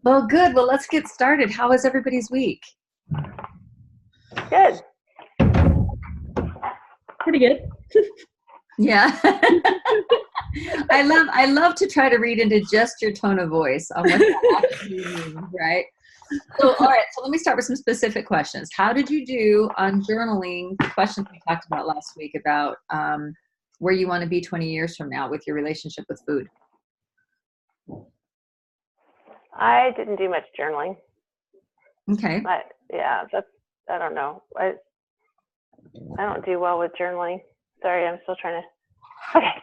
Well, good. Well, let's get started. How was everybody's week? Good. Pretty good. Yeah. I love to try to read into just your tone of voice on what that actually means, right? So, all right. So let me start with some specific questions. How did you do on journaling? The questions we talked about last week about where you want to be 20 years from now with your relationship with food. I didn't do much journaling. Okay. I don't know. I don't do well with journaling. Sorry, I'm still trying to. Okay.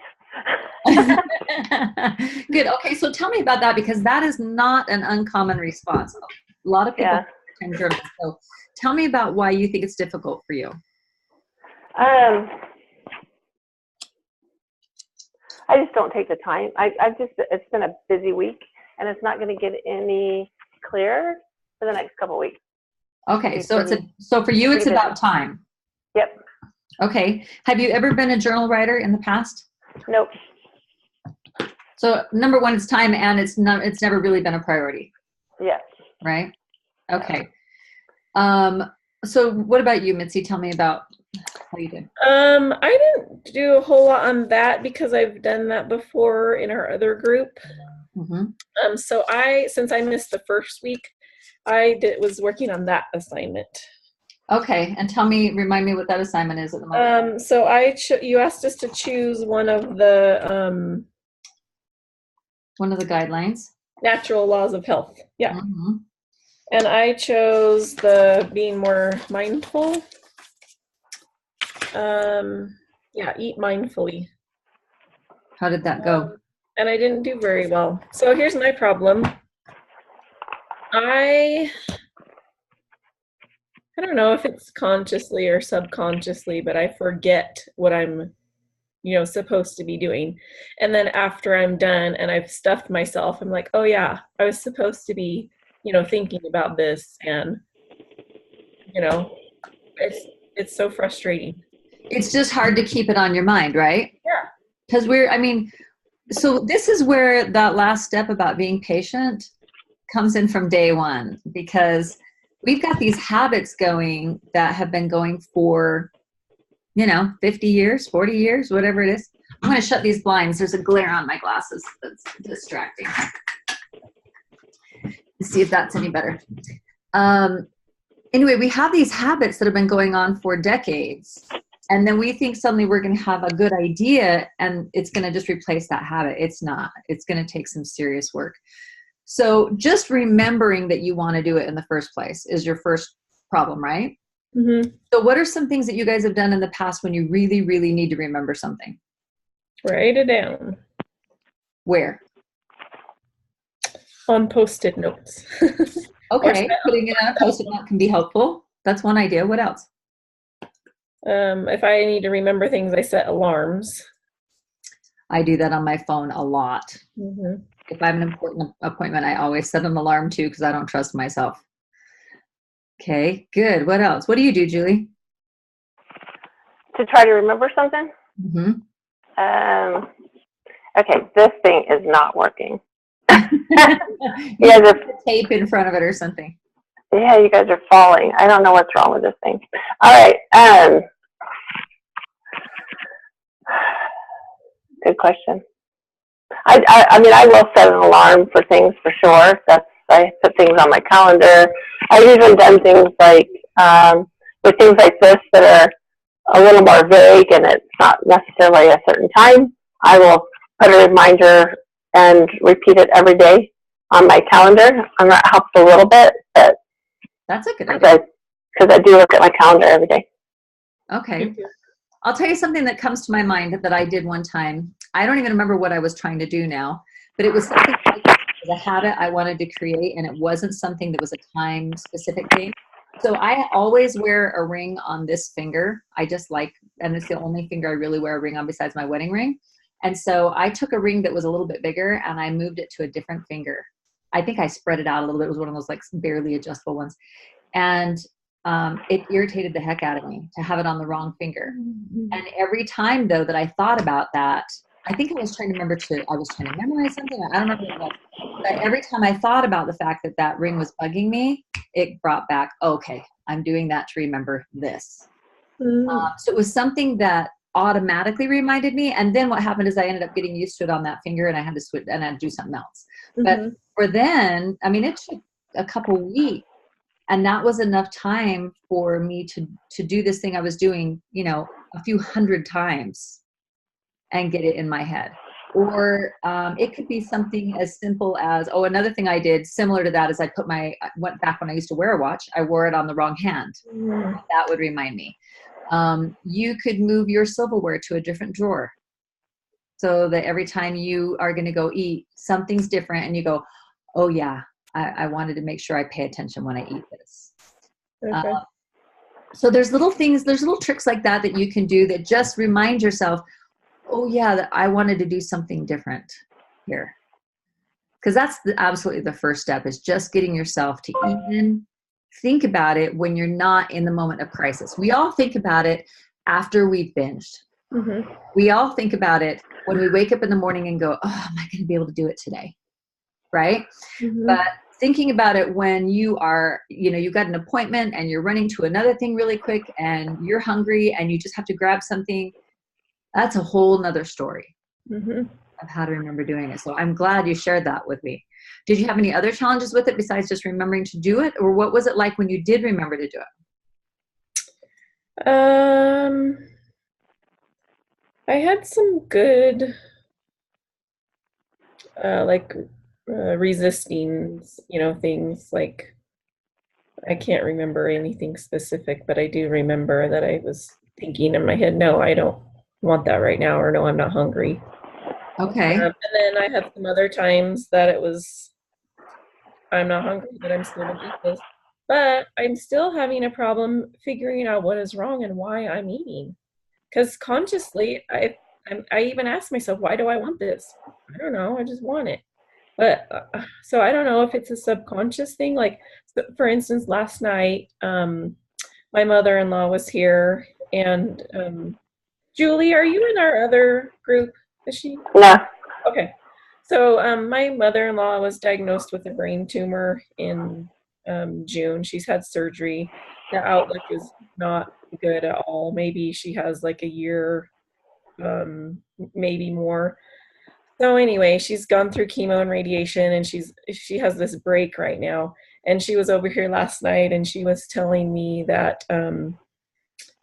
Good. Okay. So tell me about that, because that is not an uncommon response. A lot of people can journal. So tell me about why you think it's difficult for you. I just don't take the time. It's been a busy week, and it's not going to get any clearer for the next couple of weeks. Okay. So so for you, it's about time. Yep. Okay. Have you ever been a journal writer in the past? Nope. So number one, it's time, and it's never really been a priority. Yes. Right? Okay. So what about you, Mitzi? Tell me about how you did. I didn't do a whole lot on that because I've done that before in our other group. Mm-hmm. So since I missed the first week, was working on that assignment. Okay, and remind me what that assignment is at the moment. So you asked us to choose one of the guidelines. Natural laws of health. Yeah. Mm-hmm. And I chose the being more mindful. Eat mindfully. How did that go? And I didn't do very well. So here's my problem. I don't know if it's consciously or subconsciously, but I forget what I'm, supposed to be doing. And then after I'm done and I've stuffed myself, I'm like, oh yeah, I was supposed to be, thinking about this. And, it's so frustrating. It's just hard to keep it on your mind, right? Yeah. Because so this is where that last step about being patient comes in from day one, because we've got these habits going that have been going for, 50 years, 40 years, whatever it is. I'm going to shut these blinds. There's a glare on my glasses that's distracting. Let's see if that's any better. Anyway, we have these habits that have been going on for decades. And then we think suddenly we're going to have a good idea and it's going to just replace that habit. It's not. It's going to take some serious work. So just remembering that you want to do it in the first place is your first problem, right? Mm-hmm. So what are some things that you guys have done in the past when you really, really need to remember something? Write it down. Where? On Post-it notes. Okay, putting it on a Post-it note can be helpful. That's one idea. What else? If I need to remember things, I set alarms. I do that on my phone a lot. Mm-hmm. If I have an important appointment, I always set an alarm too, because I don't trust myself. Okay, good. What else? What do you do, Julie? To try to remember something? Mm-hmm. Okay, this thing is not working. You have tape in front of it or something. Yeah, you guys are falling. I don't know what's wrong with this thing. All right. Good question. I will set an alarm for things for sure. I put things on my calendar. I've even done things like with things like this that are a little more vague and it's not necessarily a certain time. I will put a reminder and repeat it every day on my calendar. And that helps a little bit, but that's a good idea. Because I do look at my calendar every day. Okay. I'll tell you something that comes to my mind that I did one time. I don't even remember what I was trying to do now, but it was something like a habit I wanted to create, and it wasn't something that was a time specific thing. So I always wear a ring on this finger. And it's the only finger I really wear a ring on besides my wedding ring. And so I took a ring that was a little bit bigger and I moved it to a different finger. I think I spread it out a little bit. It was one of those like barely adjustable ones. And it irritated the heck out of me to have it on the wrong finger. Mm-hmm. And every time though that I thought about that, I think I was trying to memorize something. I don't remember what it was. But every time I thought about the fact that that ring was bugging me, it brought back, okay, I'm doing that to remember this. So it was something that automatically reminded me. And then what happened is I ended up getting used to it on that finger, and I had to switch and I had to do something else. But for then, I mean, it took a couple weeks, and that was enough time for me to do this thing I was doing, you know, a few hundred times and get it in my head. Or it could be something as simple as, oh, another thing I did similar to that is I went back when I used to wear a watch, I wore it on the wrong hand. That would remind me. You could move your silverware to a different drawer so that every time you are going to go eat, something's different and you go, oh yeah, I wanted to make sure I pay attention when I eat this. Okay. So there's little things, there's little tricks like that that you can do that just remind yourself, oh yeah, that I wanted to do something different here. Because that's absolutely the first step, is just getting yourself to even think about it when you're not in the moment of crisis. We all think about it after we've binged. We all think about it when we wake up in the morning and go, oh, am I going to be able to do it today? Right? But thinking about it when you are, you know, you've got an appointment and you're running to another thing really quick and you're hungry and you just have to grab something, that's a whole nother story of how to remember doing it. So I'm glad you shared that with me. Did you have any other challenges with it besides just remembering to do it? Or what was it like when you did remember to do it? I had some good, resisting, you know, things like, I can't remember anything specific, but I do remember that I was thinking in my head, no, I don't want that right now, or no, I'm not hungry. Okay. And then I had some other times that it was, I'm not hungry, but I'm still gonna eat this. But I'm still having a problem figuring out what is wrong and why I'm eating. Because consciously, I even asked myself, why do I want this? I don't know, I just want it. But so I don't know if it's a subconscious thing. Like, for instance, last night, my mother-in-law was here, and Julie, are you in our other group? Is she? No. Okay. So my mother-in-law was diagnosed with a brain tumor in June. She's had surgery. The outlook is not good at all. Maybe she has like a year, maybe more. So anyway, she's gone through chemo and radiation, and she has this break right now. And she was over here last night, and she was telling me that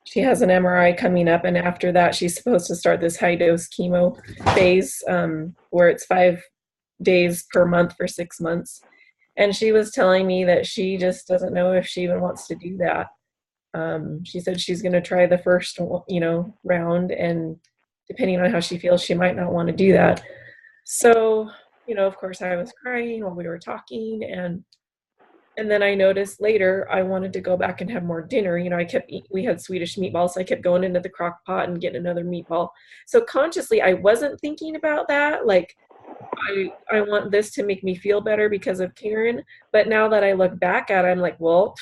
she has an MRI coming up, and after that, she's supposed to start this high-dose chemo phase, where it's 5 days per month for 6 months. And she was telling me that she just doesn't know if she even wants to do that. She said she's going to try the first, you know, round, and depending on how she feels, she might not want to do that. So, you know, of course, I was crying while we were talking, and then I noticed later I wanted to go back and have more dinner. You know, we had Swedish meatballs, so I kept going into the crock pot and getting another meatball. So consciously, I wasn't thinking about that. Like, I want this to make me feel better because of Karen. But now that I look back at it, I'm like, well,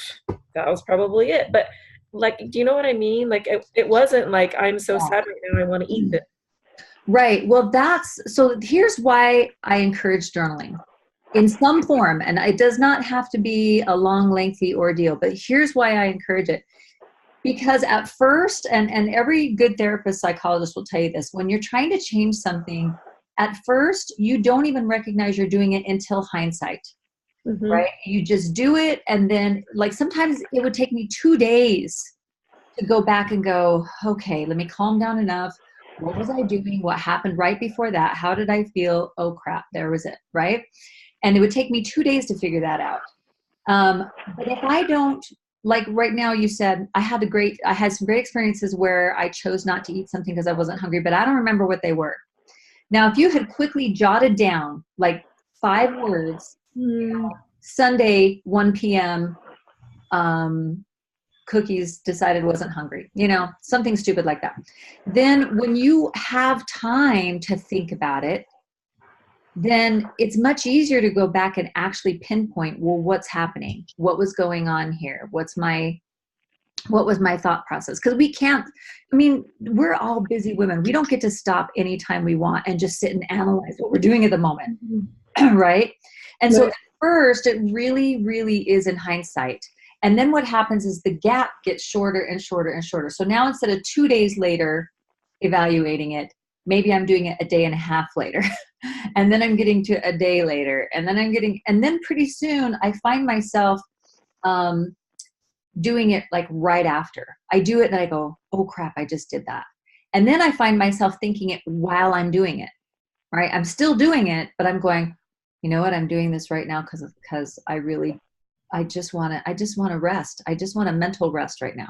that was probably it. But like, do you know what I mean? Like, it wasn't like, I'm so sad right now, I want to eat this. Right. Well, so here's why I encourage journaling in some form. And it does not have to be a long, lengthy ordeal, but here's why I encourage it. Because at first, and every good therapist, psychologist will tell you this, when you're trying to change something, at first, you don't even recognize you're doing it until hindsight, right? You just do it. And then, like, sometimes it would take me 2 days to go back and go, okay, let me calm down enough. What was I doing? What happened right before that? How did I feel? Oh, crap, there was it, right? And it would take me 2 days to figure that out. But if I don't, like right now you said, I had some great experiences where I chose not to eat something because I wasn't hungry, but I don't remember what they were. Now, if you had quickly jotted down like 5 words, Sunday, 1 p.m., cookies, decided wasn't hungry, you know, something stupid like that. Then when you have time to think about it, then it's much easier to go back and actually pinpoint, well, what's happening? What was going on here? What's my what was my thought process? Because we can't, I mean, we're all busy women. We don't get to stop anytime we want and just sit and analyze what we're doing at the moment. Right? And so at first, it really, really is in hindsight. And then what happens is the gap gets shorter and shorter and shorter. So now instead of 2 days later evaluating it, maybe I'm doing it a day and a half later. And then I'm getting to a day later. And then pretty soon I find myself doing it like right after. I do it and I go, oh crap, I just did that. And then I find myself thinking it while I'm doing it, right? I'm still doing it, but I'm going, you know what? I'm doing this right now because I just want to rest. I just want a mental rest right now,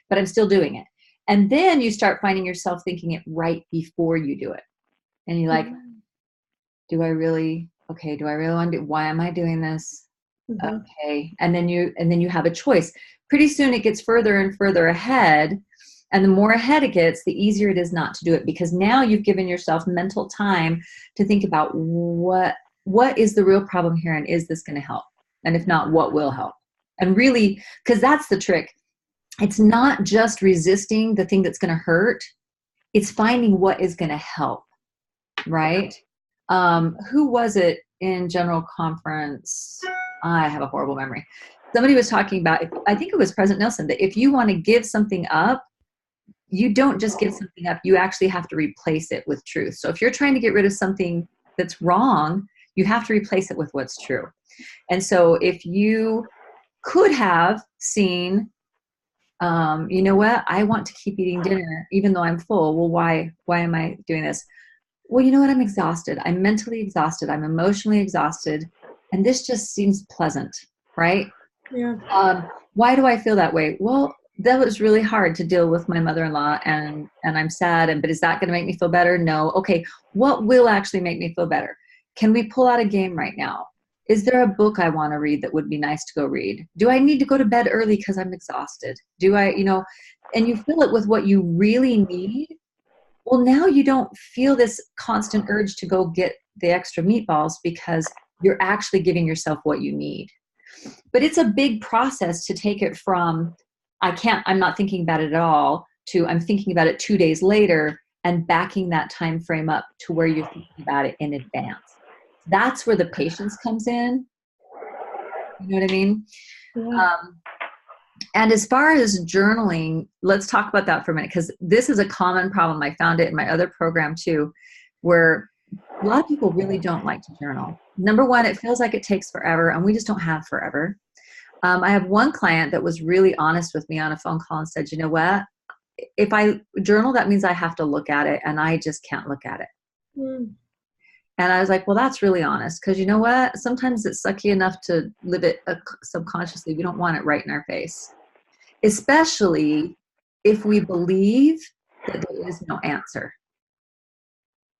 but I'm still doing it. And then you start finding yourself thinking it right before you do it. And you're like, do I really want to do, why am I doing this? Okay. And then you have a choice. Pretty soon it gets further and further ahead. And the more ahead it gets, the easier it is not to do it, because now you've given yourself mental time to think about what is the real problem here, and is this going to help? And if not, what will help? And really, because that's the trick. It's not just resisting the thing that's going to hurt. It's finding what is going to help, right? Who was it in general conference? I have a horrible memory. Somebody was talking about, I think it was President Nelson, that if you want to give something up, you don't just give something up, you actually have to replace it with truth. So if you're trying to get rid of something that's wrong, you have to replace it with what's true. And so if you could have seen, you know what, I want to keep eating dinner even though I'm full. Well, why am I doing this? Well, you know what, I'm exhausted. I'm mentally exhausted. I'm emotionally exhausted. And this just seems pleasant, right? Yeah. Why do I feel that way? Well, that was really hard to deal with my mother-in-law, and I'm sad. But is that going to make me feel better? No. Okay. What will actually make me feel better? Can we pull out a game right now? Is there a book I want to read that would be nice to go read? Do I need to go to bed early because I'm exhausted? Do I, and you fill it with what you really need. Well, now you don't feel this constant urge to go get the extra meatballs because you're actually giving yourself what you need. But it's a big process to take it from, I'm not thinking about it at all, to I'm thinking about it 2 days later, and backing that time frame up to where you're thinking about it in advance. That's where the patience comes in. You know what I mean? Yeah. And as far as journaling, let's talk about that for a minute, because this is a common problem. I found it in my other program too, where a lot of people really don't like to journal. Number one, it feels like it takes forever, and we just don't have forever. I have one client that was really honest with me on a phone call and said, you know what, if I journal, that means I have to look at it, and I just can't look at it. And I was like, well, that's really honest, because you know what, sometimes it's sucky enough to live it subconsciously. We don't want it right in our face, especially if we believe that there is no answer,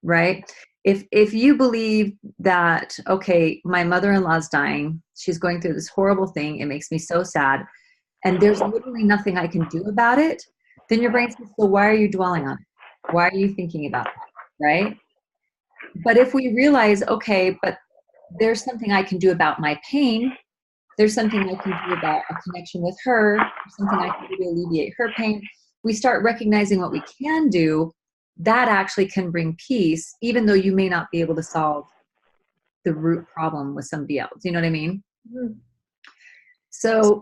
right? If you believe that, okay, my mother-in-law's dying, she's going through this horrible thing, it makes me so sad, and there's literally nothing I can do about it, then your brain says, so why are you dwelling on it? Why are you thinking about it, right? But if we realize, okay, but there's something I can do about my pain, there's something I can do about a connection with her, there's something I can do to alleviate her pain, we start recognizing what we can do, that actually can bring peace, even though you may not be able to solve the root problem with somebody else. You know what I mean? So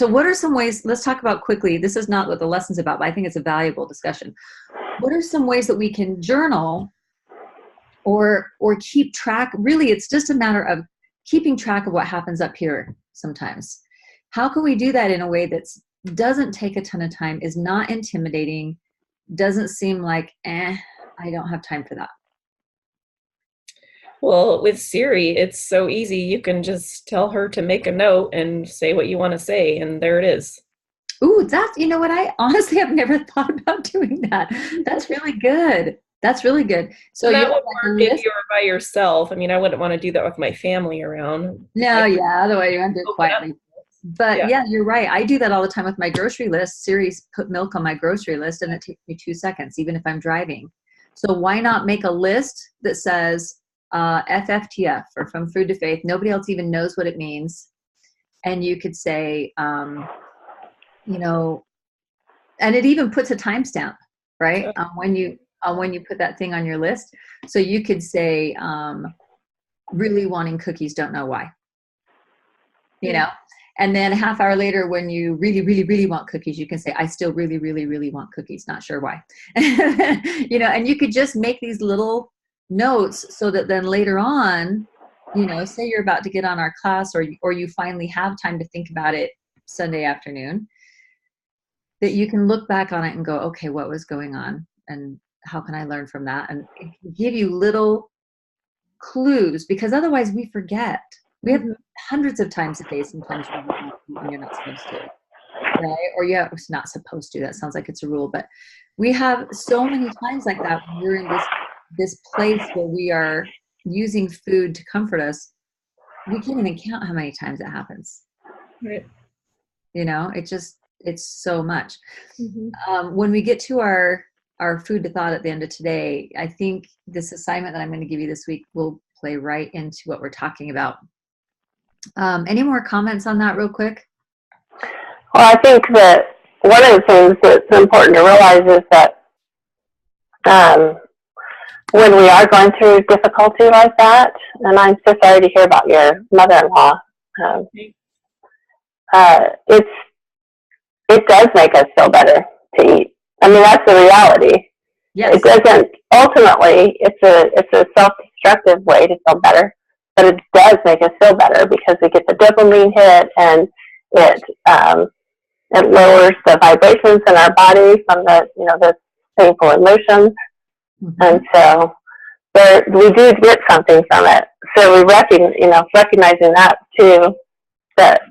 what are some ways, let's talk about quickly, this is not what the lesson's about, but I think it's a valuable discussion. What are some ways that we can journal or keep track? Really, it's just a matter of keeping track of what happens up here sometimes. How can we do that in a way that doesn't take a ton of time, is not intimidating, doesn't seem like, I don't have time for that? Well, with Siri, it's so easy. You can just tell her to make a note and say what you want to say, and there it is. Ooh, you know what? I honestly have never thought about doing that. That's really good. That's really good. So that you would have work if you were by yourself. I mean, I wouldn't want to do that with my family around. No, yeah, otherwise you're going to do it quietly. But yeah, you're right. I do that all the time with my grocery list. Siri's put milk on my grocery list, and it takes me 2 seconds, even if I'm driving. So why not make a list that says FFTF, or From Food to Faith? Nobody else even knows what it means. And you could say, And it even puts a timestamp, right? Oh. When you put that thing on your list. So you could say, really wanting cookies, don't know why, you know? And then a half hour later, when you really, really, really want cookies, you can say, I still really, really, really want cookies. Not sure why, you know, and you could just make these little notes so that then later on, you know, say you're about to get on our class, or you finally have time to think about it Sunday afternoon, that you can look back on it and go, okay, what was going on and how can I learn from that? And it can give you little clues, because otherwise we forget. We have hundreds of times a day, sometimes when you're not supposed to, right? Or yeah, it's not supposed to. That sounds like it's a rule, but we have so many times like that when we're in this place where we are using food to comfort us. We can't even count how many times it happens. Right. You know, it's so much. When we get to our food to thought at the end of today, I think this assignment that I'm going to give you this week will play right into what we're talking about. Any more comments on that real quick? Well, I think that one of the things that's important to realize is that when we are going through difficulty like that, and I'm so sorry to hear about your mother-in-law, it does make us feel better to eat. I mean, that's the reality. Yes. It doesn't, ultimately, it's a self-destructive way to feel better, but it does make us feel better because we get the dopamine hit, and it lowers the vibrations in our body from the painful emotions. And so we do get something from it. So we recognizing that too, that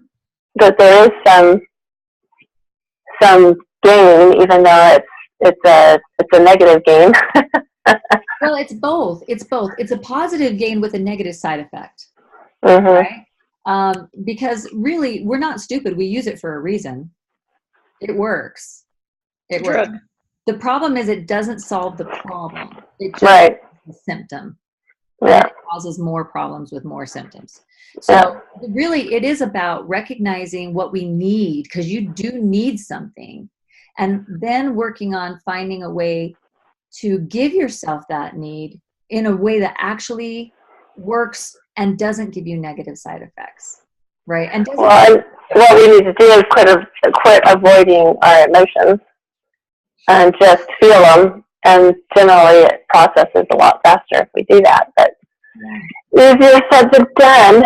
there is some gain, even though it's a negative gain. Well, it's both. It's a positive gain with a negative side effect, right? Because really, we're not stupid. We use it for a reason. It works. It works. The problem is it doesn't solve the problem. It just is a symptom. Yeah. And it causes more problems with more symptoms. So really, it is about recognizing what we need, because you do need something, and then working on finding a way to give yourself that need in a way that actually works and doesn't give you negative side effects, right? And what we need to do is quit avoiding our emotions and just feel them. And generally, it processes a lot faster if we do that. But easier said than done.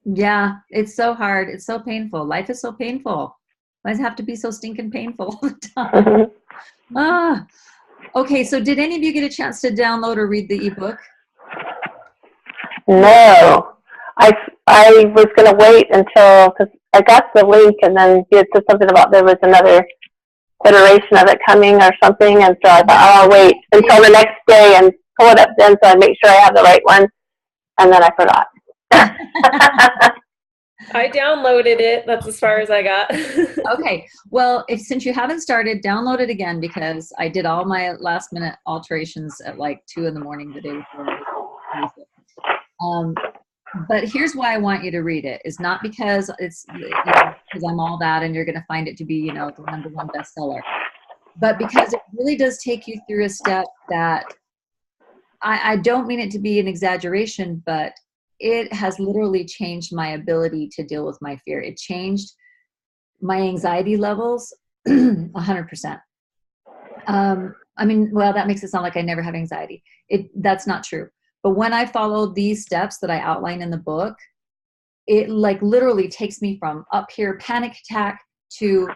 Yeah, it's so hard. It's so painful. Life is so painful. Why does it have to be so stinking painful all the time? Okay, so did any of you get a chance to download or read the ebook? No. I was going to wait until, because I got the link, and then you had said something about there was another iteration of it coming or something, and so I thought, I'll wait until the next day and pull it up then so I make sure I have the right one, and then I forgot. I downloaded it. That's as far as I got. Okay. Well, since you haven't started, download it again, because I did all my last minute alterations at like 2 a.m. the day before. But here's why I want you to read it. Is not because because I'm all that and you're going to find it to be, the #1 bestseller, but because it really does take you through a step that I don't mean it to be an exaggeration, but it has literally changed my ability to deal with my fear. It changed my anxiety levels 100%. I mean, well, that makes it sound like I never have anxiety. That's not true. But when I follow these steps that I outline in the book, it like literally takes me from up here, panic attack, to,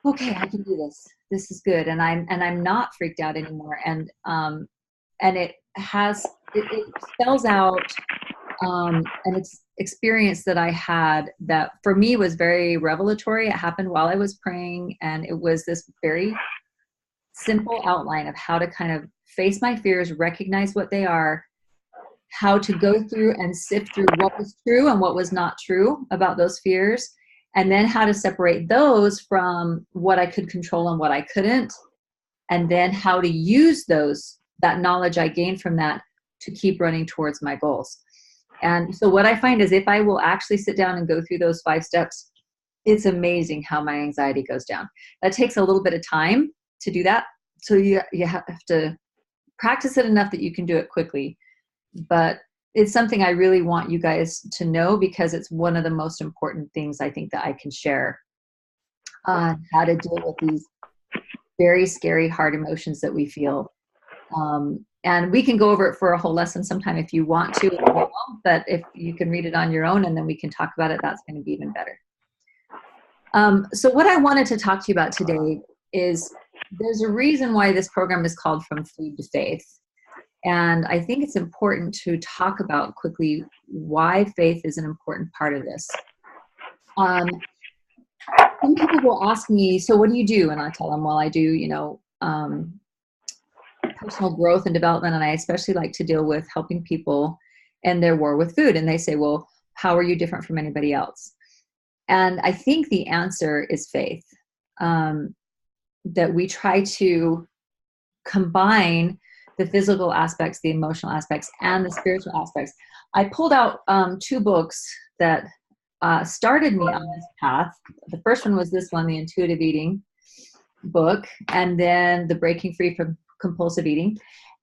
okay, I can do this. This is good. And I'm not freaked out anymore. And it spells out an experience that I had that for me was very revelatory. It happened while I was praying, and it was this very simple outline of how to kind of face my fears, recognize what they are, how to go through and sift through what was true and what was not true about those fears, and then how to separate those from what I could control and what I couldn't, and then how to use that knowledge I gained from that to keep running towards my goals. And so what I find is if I will actually sit down and go through those 5 steps it's amazing how my anxiety goes down. That takes a little bit of time to do that. So you have to practice it enough that you can do it quickly. But it's something I really want you guys to know, because it's one of the most important things I think that I can share on how to deal with these very scary, hard emotions that we feel. And we can go over it for a whole lesson sometime if you want to, but if you can read it on your own and then we can talk about it, that's going to be even better. So what I wanted to talk to you about today is there's a reason why this program is called From Food to Faith. And I think it's important to talk about quickly why faith is an important part of this. Some people will ask me, so what do you do? And I tell them, well, I do, personal growth and development. And I especially like to deal with helping people and their war with food. And they say, well, how are you different from anybody else? And I think the answer is faith, that we try to combine the physical aspects, the emotional aspects, and the spiritual aspects. I pulled out 2 books that started me on this path. The first one was this one, the Intuitive Eating book, and then the Breaking Free from Compulsive Eating.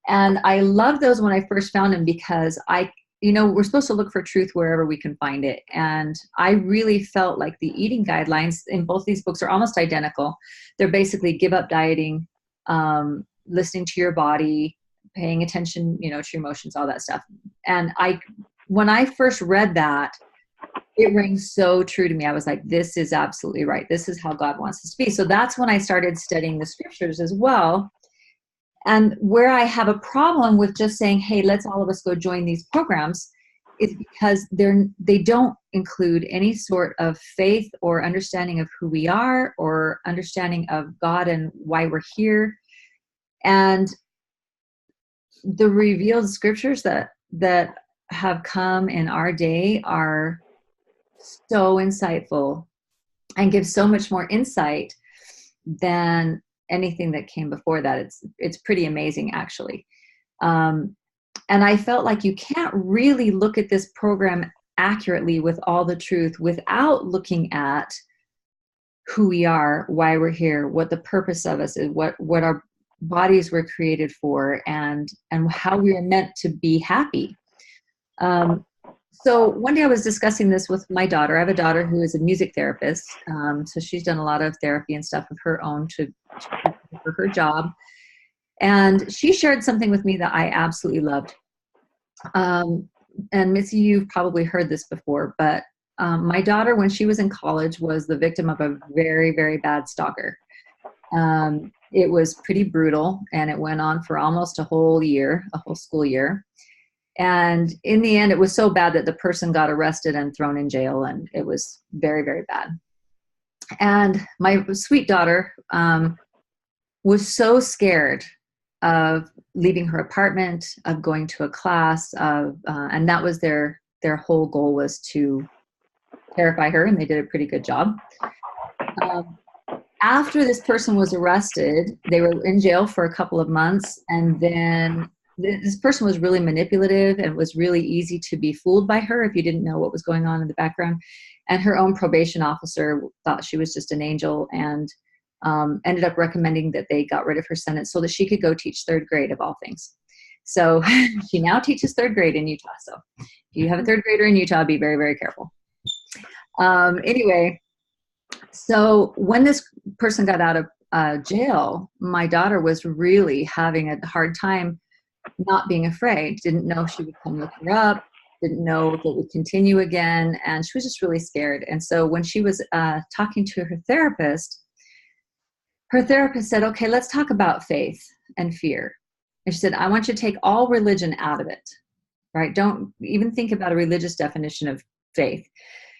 And I loved those when I first found them because we're supposed to look for truth wherever we can find it. And I really felt like the eating guidelines in both these books are almost identical. They're basically give up dieting, listening to your body, paying attention, to your emotions, all that stuff. And when I first read that, it rings so true to me. I was like, this is absolutely right. This is how God wants us to be. So that's when I started studying the scriptures as well. And where I have a problem with just saying, hey, let's all of us go join these programs, is because they don't include any sort of faith or understanding of who we are or understanding of God and why we're here. And the revealed scriptures that have come in our day are so insightful and give so much more insight than anything that came before that. It's pretty amazing, actually. And I felt like you can't really look at this program accurately with all the truth without looking at who we are, why we're here, what the purpose of us is, what our bodies were created for, and how we are meant to be happy. So one day I was discussing this with my daughter. I have a daughter who is a music therapist. So she's done a lot of therapy and stuff of her own for her job. And she shared something with me that I absolutely loved. And Missy, you've probably heard this before, but my daughter, when she was in college, was the victim of a very, very bad stalker. It was pretty brutal, and it went on for almost a whole school year. And in the end, it was so bad that the person got arrested and thrown in jail, and it was very, very bad. And my sweet daughter was so scared of leaving her apartment, of going to a class, and that was their whole goal, was to terrify her, and they did a pretty good job. After this person was arrested, they were in jail for a couple of months, and then this person was really manipulative, and it was really easy to be fooled by her if you didn't know what was going on in the background. And her own probation officer thought she was just an angel, and ended up recommending that they got rid of her sentence so that she could go teach 3rd grade, of all things. So she now teaches 3rd grade in Utah. So if you have a 3rd grader in Utah, be very, very careful. Anyway, so when this person got out of jail, my daughter was really having a hard time not being afraid. Didn't know if she would come look her up, didn't know if it would continue again, and she was just really scared. And so when she was talking to her therapist said, okay, let's talk about faith and fear. And she said, I want you to take all religion out of it, right? Don't even think about a religious definition of faith.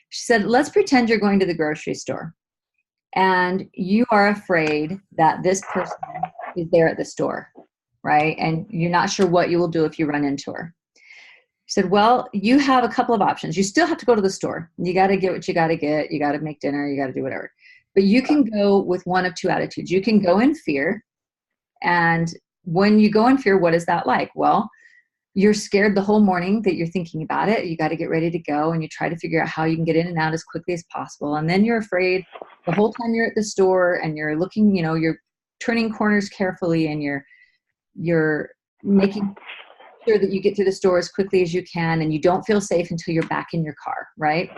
She said, let's pretend you're going to the grocery store and you are afraid that this person is there at the store, right? And you're not sure what you will do if you run into her. She said, well, you have a couple of options. You still have to go to the store. You got to get what you got to get. You got to make dinner. You got to do whatever. But you can go with one of 2 attitudes. You can go in fear. And when you go in fear, what is that like? Well, you're scared the whole morning that you're thinking about it. You got to get ready to go, and you try to figure out how you can get in and out as quickly as possible. And then you're afraid the whole time you're at the store, and you're looking, you're turning corners carefully, and you're making sure that you get through the store as quickly as you can, and you don't feel safe until you're back in your car, right?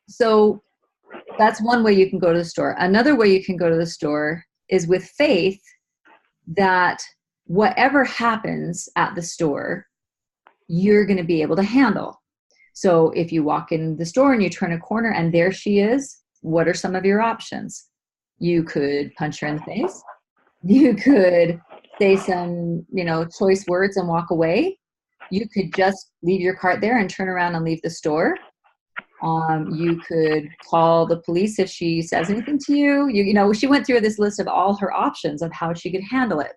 So that's one way you can go to the store. Another way you can go to the store is with faith that whatever happens at the store, you're going to be able to handle. So if you walk in the store and you turn a corner and there she is, what are some of your options? You could punch her in the face. You could say some, choice words and walk away. You could just leave your cart there and turn around and leave the store. You could call the police if she says anything to you. She went through this list of all her options of how she could handle it.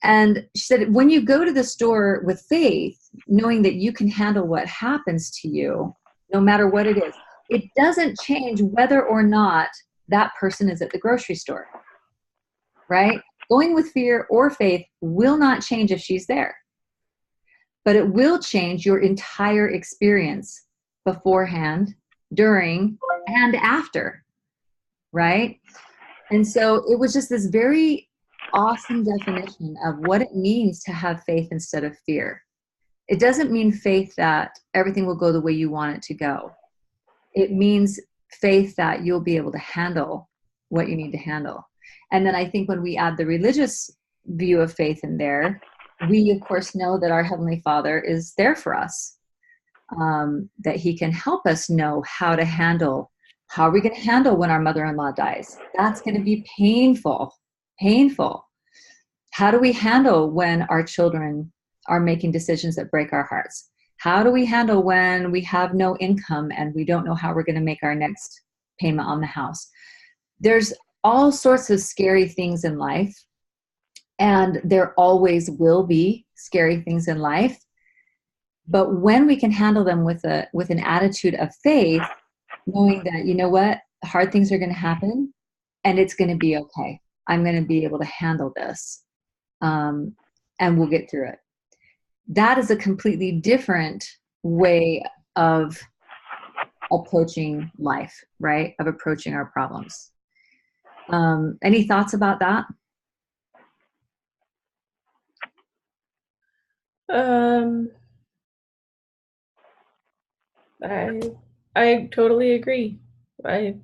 And she said, when you go to the store with faith, knowing that you can handle what happens to you, no matter what it is, it doesn't change whether or not that person is at the grocery store, right? Going with fear or faith will not change if she's there, but it will change your entire experience beforehand, during, and after, right? And so it was just this very awesome definition of what it means to have faith instead of fear. It doesn't mean faith that everything will go the way you want it to go. It means faith that you'll be able to handle what you need to handle. And then I think when we add the religious view of faith in there, we of course know that our Heavenly Father is there for us, that He can help us know how to handle. How are we going to handle when our mother-in-law dies? That's going to be painful. How do we handle when our children are making decisions that break our hearts? How do we handle when we have no income and we don't know how we're going to make our next payment on the house? There's all sorts of scary things in life, and there always will be scary things in life. But when we can handle them with an attitude of faith, knowing that, you know what, hard things are going to happen and it's going to be okay. I'm going to be able to handle this, and we'll get through it. That is a completely different way of approaching life, right? Of approaching our problems. Any thoughts about that? I totally agree. I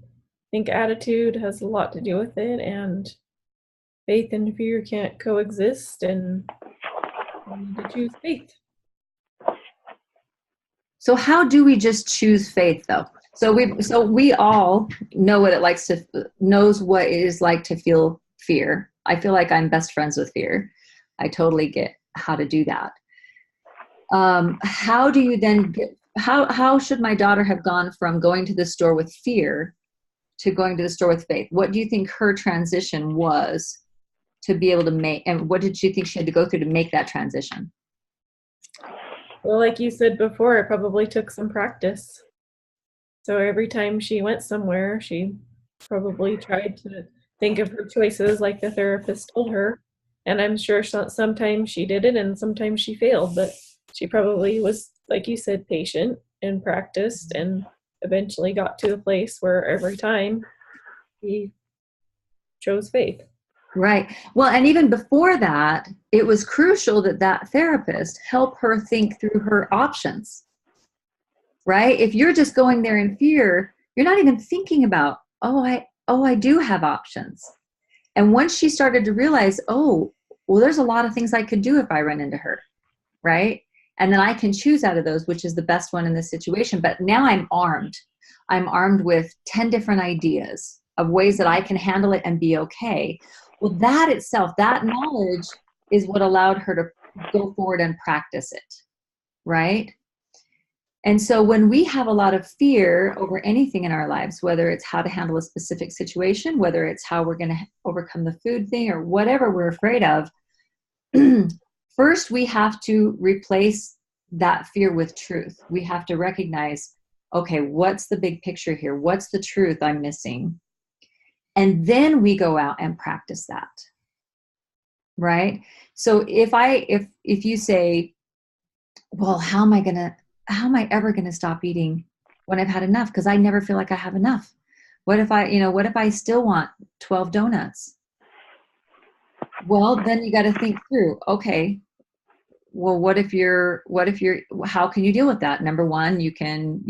think attitude has a lot to do with it, and faith and fear can't coexist, and we need to choose faith. So how do we just choose faith, though? So we all know what knows what it is like to feel fear. I feel like I'm best friends with fear. I totally get how to do that. How do you then how should my daughter have gone from going to the store with fear to going to the store with faith? What do you think her transition was to be able to make, and what did you think she had to go through to make that transition? Well, like you said before, it probably took some practice. So every time she went somewhere, she probably tried to think of her choices like the therapist told her. And I'm sure sometimes she did it and sometimes she failed, but she probably was, like you said, patient and practiced and eventually got to a place where every time he chose faith. Right. Well, and even before that, it was crucial that that therapist help her think through her options, right? If you're just going there in fear, you're not even thinking about, I do have options. And once she started to realize, well, there's a lot of things I could do if I run into her, right? And then I can choose out of those, which is the best one in this situation. But now I'm armed. I'm armed with 10 different ideas of ways that I can handle it and be okay. Well, that itself, that knowledge is what allowed her to go forward and practice it, right? And so when we have a lot of fear over anything in our lives, whether it's how to handle a specific situation, whether it's how we're going to overcome the food thing or whatever we're afraid of, first we have to replace that fear with truth. We have to recognize, okay, what's the big picture here? What's the truth I'm missing? And then we go out and practice that. right? So if you say, well, how am I ever gonna stop eating when I've had enough? Because I never feel like I have enough. What if I still want 12 donuts? Well, then you got to think through, okay, well, how can you deal with that? Number one, you can,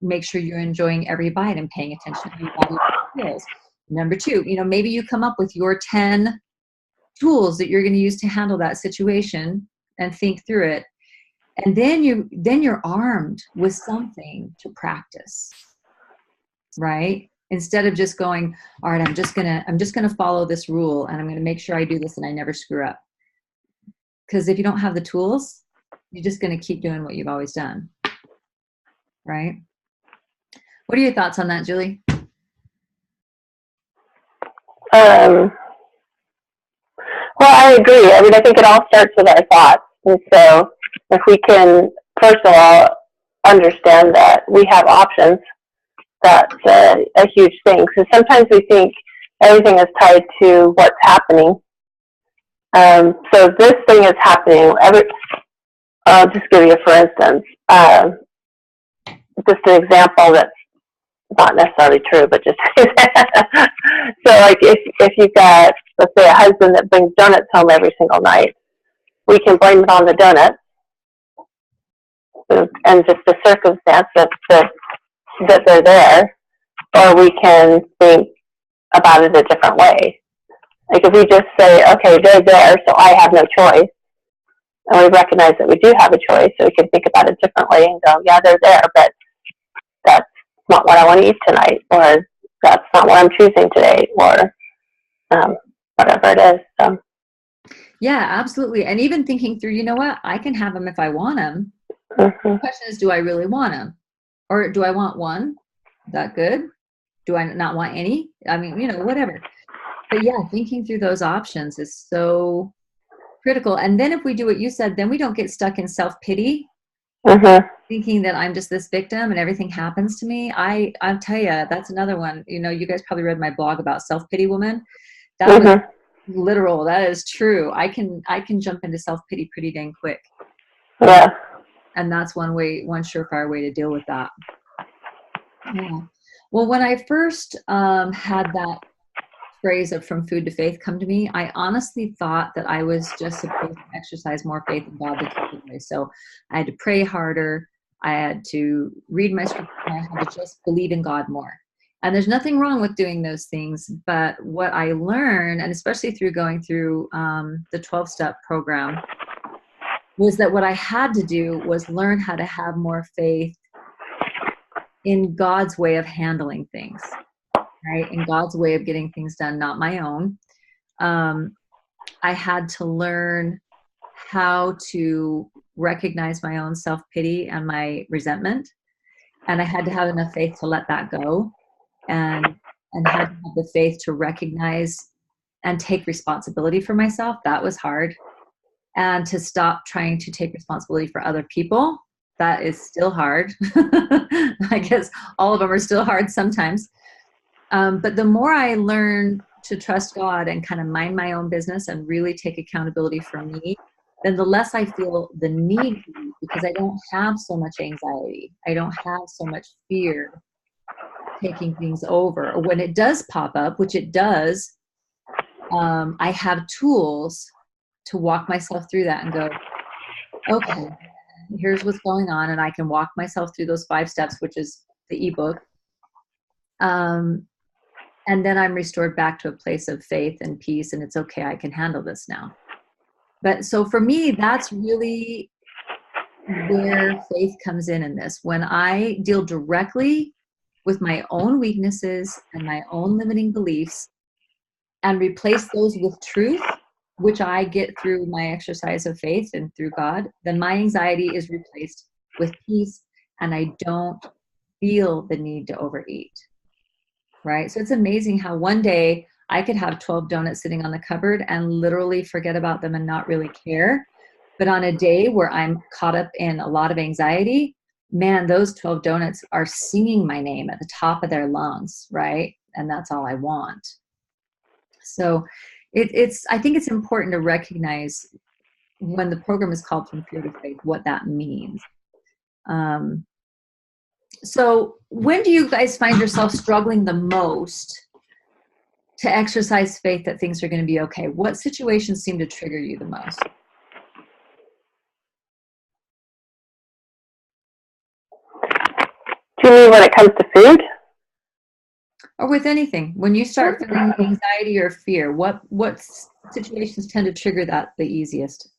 make sure you're enjoying every bite and paying attention to your body feels. Number two, maybe you come up with your 10 tools that you're going to use to handle that situation and think through it. And then you're armed with something to practice, right? Instead of just going, all right, I'm just gonna follow this rule and I'm gonna make sure I do this and I never screw up. Because if you don't have the tools, you're just gonna keep doing what you've always done, right? What are your thoughts on that, Julie? Well, I agree. I mean, I think it all starts with our thoughts. And so if we can, first of all, understand that we have options, that's a huge thing. Because sometimes we think everything is tied to what's happening. So this thing is happening. I'll just give you, for instance, just an example that's not necessarily true, but just so like if you've got, let's say, a husband that brings donuts home every single night, we can blame it on the donuts and just the circumstance that they're there, or we can think about it a different way. Like if we just say, okay, they're there, so I have no choice, and we recognize that we do have a choice, so we can think about it differently and go, yeah, they're there, but that's not what I want to eat tonight, or that's not what I'm choosing today, or whatever it is. So. Yeah, absolutely. And even thinking through, you know what, I can have them if I want them. Mm-hmm. The question is, do I really want them? Or do I want one? Is that good? Do I not want any? I mean, whatever. But yeah, thinking through those options is so critical. And then if we do what you said, then we don't get stuck in self-pity, thinking that I'm just this victim and everything happens to me. I'll tell you, that's another one. You guys probably read my blog about self-pity woman. That was literal. That is true. I can jump into self-pity pretty dang quick. Yeah. And that's one surefire way to deal with that. Yeah. Well, when I first had that phrase of from food to faith come to me, I honestly thought that I was just supposed to exercise more faith in God to take away. So I had to pray harder. I had to read my scripture. I had to just believe in God more. And there's nothing wrong with doing those things. But what I learned, and especially through going through the 12-step program, was that what I had to do was learn how to have more faith in God's way of handling things, right? In God's way of getting things done, not my own. I had to learn how to recognize my own self-pity and my resentment. And I had to have enough faith to let that go, and had to have the faith to recognize and take responsibility for myself. That was hard. And to stop trying to take responsibility for other people. That is still hard. I guess all of them are still hard sometimes. But the more I learn to trust God and kind of mind my own business and really take accountability for me, then the less I feel the need to eat, because I don't have so much anxiety. I don't have so much fear taking things over. Or when it does pop up, which it does, I have tools to walk myself through that and go, okay, here's what's going on. And I can walk myself through those 5 steps, which is the ebook. And then I'm restored back to a place of faith and peace, and it's okay, I can handle this now. But so for me, that's really where faith comes in this. When I deal directly with my own weaknesses and my own limiting beliefs and replace those with truth, which I get through my exercise of faith and through God, then my anxiety is replaced with peace, and I don't feel the need to overeat. Right? So it's amazing how one day I could have 12 donuts sitting on the cupboard and literally forget about them and not really care. But on a day where I'm caught up in a lot of anxiety, man, those 12 donuts are singing my name at the top of their lungs, right? And that's all I want. So I think it's important to recognize when the program is called From Fear to Faith, what that means. So when do you guys find yourself struggling the most to exercise faith that things are going to be okay? What situations seem to trigger you the most? Do you mean when it comes to food? Or with anything, when you start feeling anxiety or fear, what situations tend to trigger that the easiest?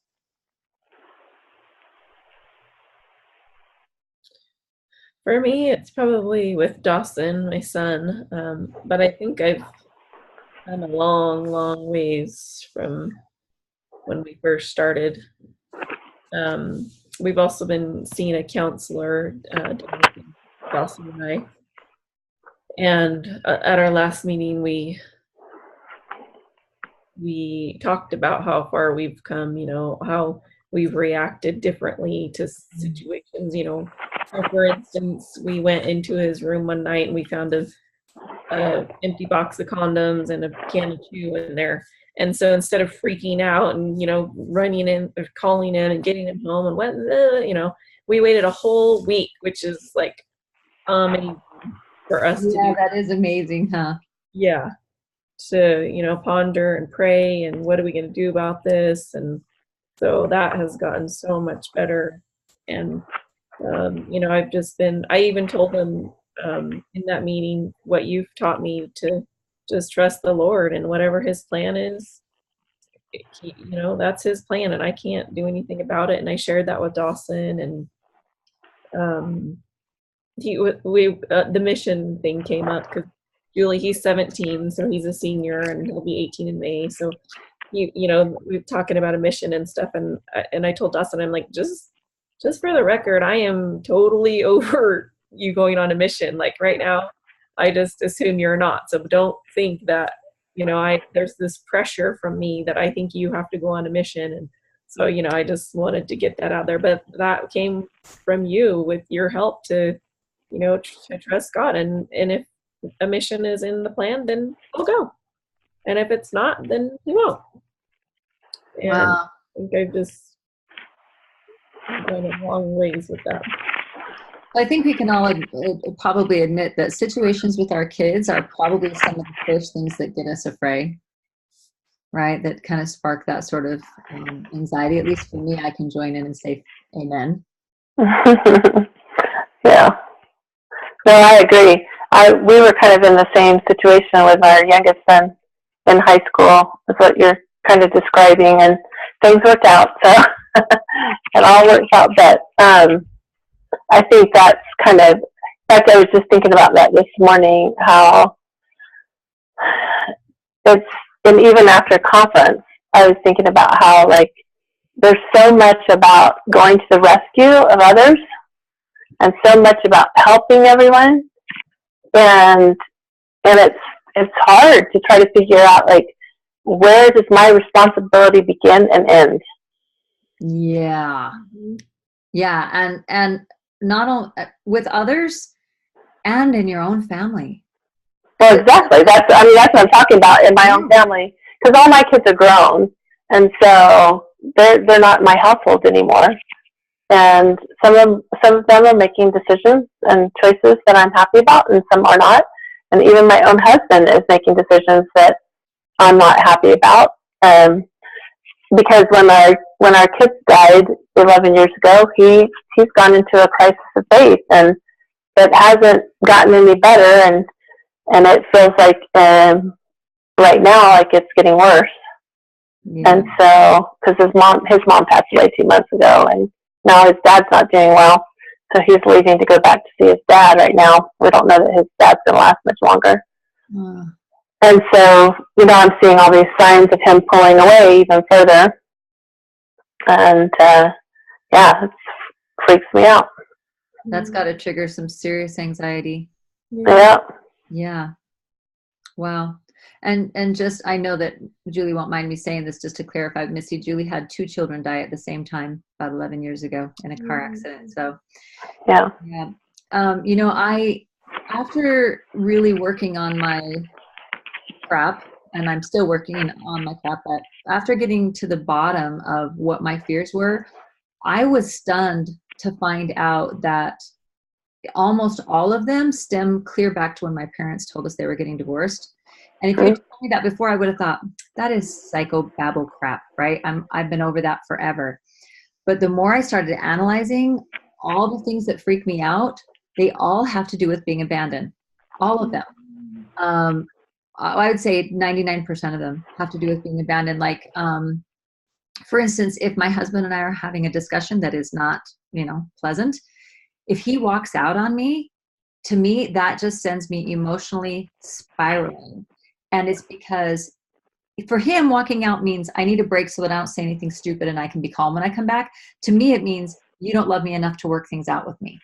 For me, it's probably with Dawson, my son. But I think I'm a long ways from when we first started. We've also been seeing a counselor, Dawson and I. And at our last meeting, we talked about how far we've come, how we've reacted differently to situations, So for instance, we went into his room one night and we found a empty box of condoms and a can of chew in there. And so instead of freaking out and, running in or calling in and getting him home and we waited a whole week, which is like amazing for us to do. Yeah, that is amazing, huh? Yeah. To, ponder and pray and what are we going to do about this? And so that has gotten so much better. And, I even told them in that meeting what you've taught me to just trust the Lord and whatever his plan is, that's his plan and I can't do anything about it. And I shared that with Dawson and the mission thing came up because Julie, he's 17, so he's a senior and he'll be 18 in May. So we're talking about a mission and stuff. And I told Dawson, I'm like, just for the record, I am totally over you going on a mission. Like right now, I just assume you're not. So don't think that, there's this pressure from me that I think you have to go on a mission. And so, I just wanted to get that out there. But that came from you with your help to, to trust God. And if a mission is in the plan, then we'll go. And if it's not, then we won't. And Wow. I think I've just gone a long ways with that. I think we can all probably admit that situations with our kids are probably some of the first things that get us afraid, right? That kind of spark that sort of anxiety. At least for me, I can join in and say amen. Yeah. No, I agree. We were kind of in the same situation with our youngest son in high school, is what you're kind of describing, and things worked out, so it all works out. But I think that's kind of, in fact, I was just thinking about that this morning, how it's, and even after conference, I was thinking about how, like, there's so much about going to the rescue of others and so much about helping everyone. And it's hard to try to figure out, like, where does my responsibility begin and end? Yeah. Yeah. And not only with others and in your own family. Well, exactly. That's what I'm talking about in my own family, because all my kids are grown, and so they're not in my household anymore. And some of them are making decisions and choices that I'm happy about, and some are not. And even my own husband is making decisions that I'm not happy about. Because when our kids died 11 years ago, he's gone into a crisis of faith, and it hasn't gotten any better. And it feels like right now, like it's getting worse. Yeah. And so, because his mom passed away 2 months ago, and now his dad's not doing well, so he's leaving to go back to see his dad right now. We don't know that his dad's going to last much longer. And so, I'm seeing all these signs of him pulling away even further. And, it freaks me out. That's got to trigger some serious anxiety. Yeah. Yeah. Wow. And just, I know that Julie won't mind me saying this, just to clarify, Missy, Julie had 2 children die at the same time about 11 years ago in a car accident. So, yeah. I, after really working on my crap and I'm still working on my crap, but after getting to the bottom of what my fears were, I was stunned to find out that almost all of them stem clear back to when my parents told us they were getting divorced. And if you told me that before, I would have thought that is psychobabble crap, right? I've been over that forever. But the more I started analyzing all the things that freak me out, they all have to do with being abandoned. All of them. I would say 99% of them have to do with being abandoned. Like, for instance, if my husband and I are having a discussion that is not, pleasant, if he walks out on me, to me, that just sends me emotionally spiraling. And it's because for him, walking out means I need a break so that I don't say anything stupid and I can be calm when I come back. To me, it means you don't love me enough to work things out with me,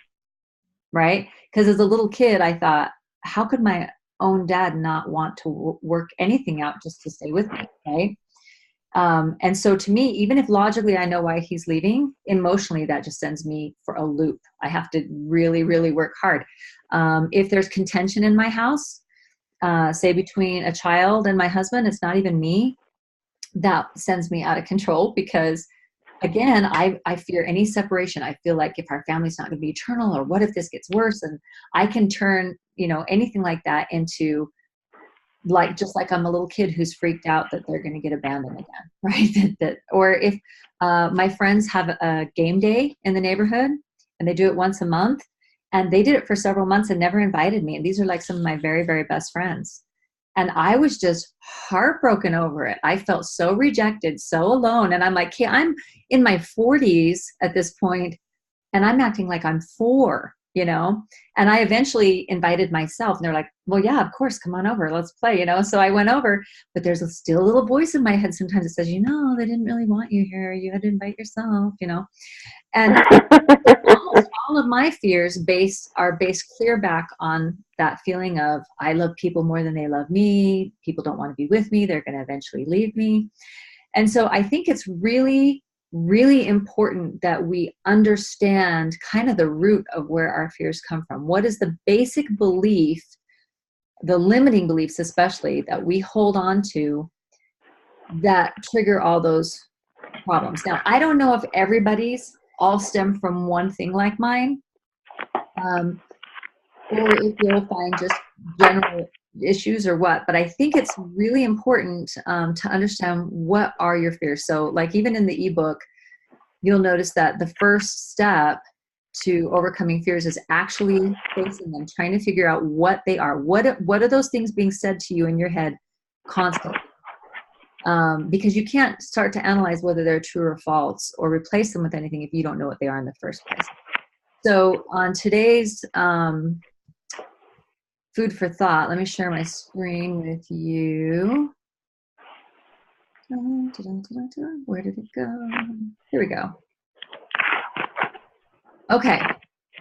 right? Because as a little kid, I thought, how could my own dad not want to work anything out just to stay with me, right? And so to me, even if logically I know why he's leaving, emotionally that just sends me for a loop. I have to really, really work hard. If there's contention in my house, say between a child and my husband, it's not even me, that sends me out of control because again, I fear any separation. I feel like if our family's not going to be eternal, or what if this gets worse? And I can turn, anything like that into just like I'm a little kid who's freaked out that they're going to get abandoned again, right? Or if my friends have a game day in the neighborhood and they do it once a month, and they did it for several months and never invited me. And these are like some of my very, very best friends. And I was just heartbroken over it. I felt so rejected, so alone. And I'm like, hey, I'm in my 40s at this point, and I'm acting like I'm 4, And I eventually invited myself, and they're like, well, yeah, of course, come on over, let's play, So I went over, but there's still a little voice in my head sometimes that says, they didn't really want you here. You had to invite yourself, And almost all of my fears are based clear back on that feeling of I love people more than they love me. People don't want to be with me. They're going to eventually leave me. And so I think it's really, really important that we understand kind of the root of where our fears come from. What is the basic belief, the limiting beliefs especially, that we hold on to that trigger all those problems? Now, I don't know if everybody's all stem from one thing like mine, or if you'll find just general issues or what, but I think it's really important to understand what are your fears. So like even in the ebook, you'll notice that the first step to overcoming fears is actually facing them, trying to figure out what they are. What are those things being said to you in your head constantly? Because you can't start to analyze whether they're true or false or replace them with anything if you don't know what they are in the first place. So on today's food for thought, let me share my screen with you. Where did it go? Here we go. Okay,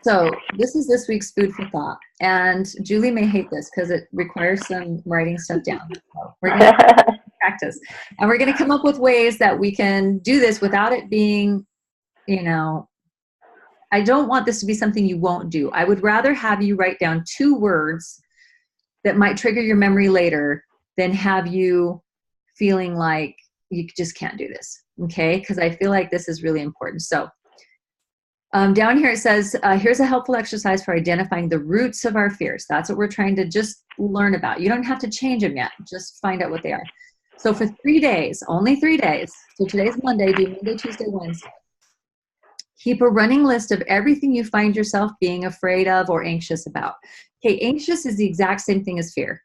so this is this week's food for thought. And Julie may hate this because it requires some writing stuff down. So we're going to practice. And we're going to come up with ways that we can do this without it being, I don't want this to be something you won't do. I would rather have you write down 2 words that might trigger your memory later than have you feeling like you just can't do this, okay? Because I feel like this is really important. So down here it says, here's a helpful exercise for identifying the roots of our fears. That's what we're trying to just learn about. You don't have to change them yet. Just find out what they are. So for 3 days, only 3 days, so today's Monday, do Monday, Tuesday, Wednesday. Keep a running list of everything you find yourself being afraid of or anxious about. Okay, anxious is the exact same thing as fear.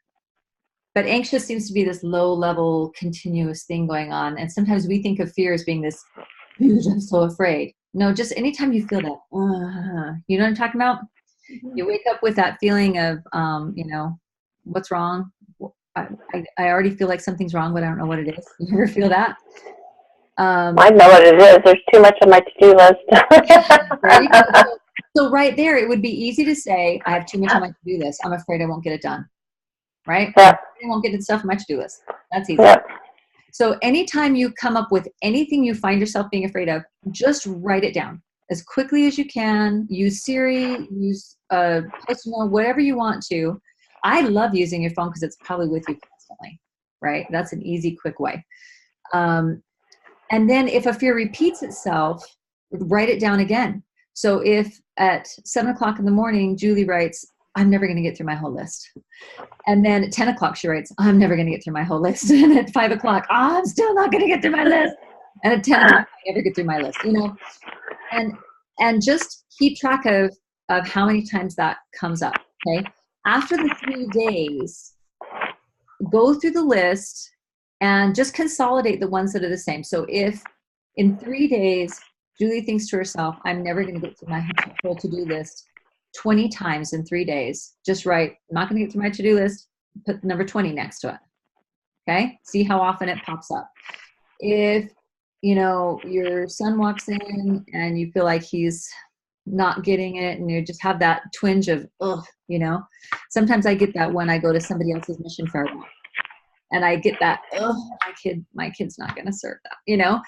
But anxious seems to be this low-level, continuous thing going on. And sometimes we think of fear as being this huge, I'm so afraid. No, just anytime you feel that, you know what I'm talking about? Mm-hmm. You wake up with that feeling of, what's wrong? I already feel like something's wrong, but I don't know what it is. You ever feel that? I know what it is. There's too much on my to-do list. There you go. So right there, it would be easy to say, I have too much on my to-do list. I'm afraid I won't get it done. Right? Yeah. I won't get the stuff on my to-do list. That's easy. Yeah. So anytime you come up with anything you find yourself being afraid of, just write it down as quickly as you can. Use Siri, use Post-it note, whatever you want to. I love using your phone because it's probably with you constantly. right? That's an easy, quick way. And then if a fear repeats itself, write it down again. So if at 7 o'clock in the morning, Julie writes, I'm never going to get through my whole list. And then at 10 o'clock, she writes, I'm never going to get through my whole list. And at 5 o'clock, I'm still not going to get through my list. And at 10 o'clock, I never get through my list, and just keep track of how many times that comes up. Okay. After the 3 days, go through the list and just consolidate the ones that are the same. So if in 3 days, Julie thinks to herself, I'm never going to get through my whole to-do list 20 times in 3 days, just write, I'm not going to get through my to-do list, put number 20 next to it. Okay. See how often it pops up. If, your son walks in and you feel like he's not getting it and you just have that twinge of, sometimes I get that when I go to somebody else's mission farewell and I get that, my kid's not going to serve that,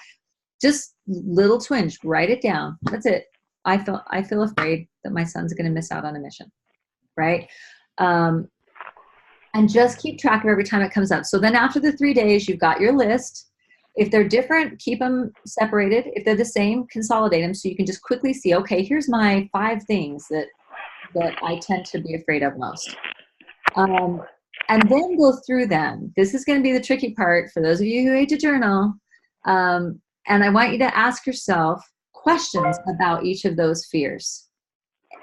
just little twinge, write it down. That's it. I feel afraid that my son's going to miss out on a mission. Right. And just keep track of every time it comes up. So then after the 3 days, you've got your list. If they're different, keep them separated. If they're the same, consolidate them so you can just quickly see, okay, here's my 5 things that I tend to be afraid of most. And then go through them. This is going to be the tricky part for those of you who hate to journal. And I want you to ask yourself questions about each of those fears